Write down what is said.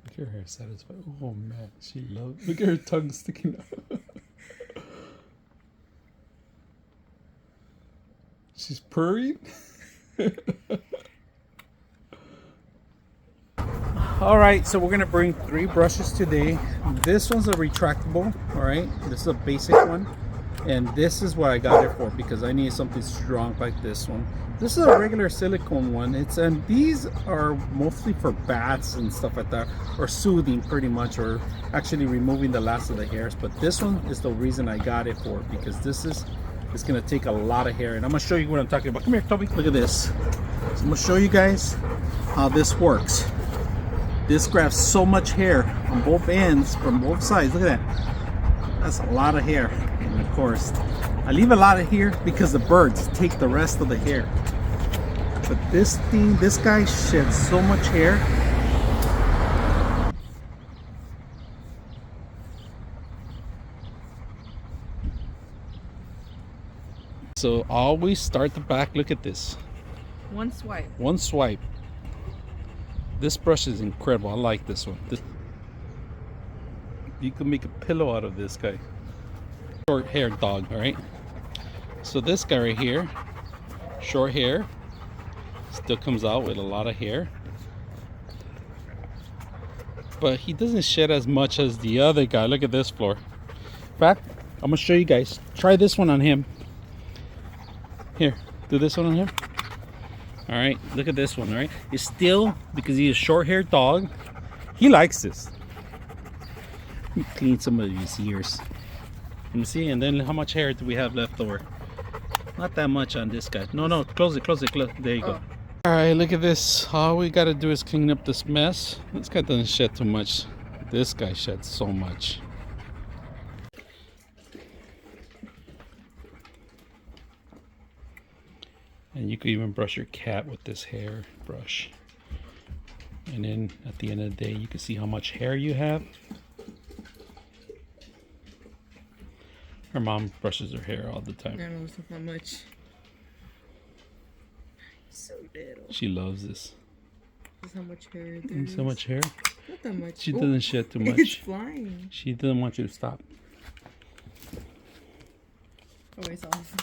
Look at her hair satisfied. Oh man, she loves. Look at her tongue sticking out. She's purring. All right, so we're gonna bring 3 brushes today. This one's a retractable. All right, this is a basic one, and this is what I got it for because I need something strong like this one. This is a regular silicone one. And these are mostly for baths and stuff like that, or soothing pretty much, or actually removing the last of the hairs. But this one is the reason I got it for, because this is it's gonna take a lot of hair, and I'm gonna show you what I'm talking about. Come here, Toby. Look at this. So I'm gonna show you guys how this works. This grabs so much hair on both ends from both sides. Look at that. That's a lot of hair. And of course, I leave a lot of hair because the birds take the rest of the hair. But this guy sheds so much hair. So always start the back. Look at this. One swipe. One swipe. This brush is incredible. I like this one. You can make a pillow out of this guy. Short hair dog, all right? So this guy right here, short hair, still comes out with a lot of hair. But he doesn't shed as much as the other guy. Look at this floor. In fact, I'm gonna show you guys. Try this one on him. Here, do this one on him. All right, look at this one. All right, it's still, because he's a short-haired dog, he likes this. Let me clean some of his ears. Let me see. And then how much hair do we have left over? Not that much on this guy. No, close it. There you go. All right, look at this. All we gotta do is clean up this mess. This guy doesn't shed too much. This guy sheds so much. And you could even brush your cat with this hair brush. And then at the end of the day, you can see how much hair you have. Her mom brushes her hair all the time. I know, it's not much. So little. She loves this. That's how much hair there is. So much hair? Not that much. She doesn't shed too much. It's flying. She doesn't want you to stop. Oh, it's awesome.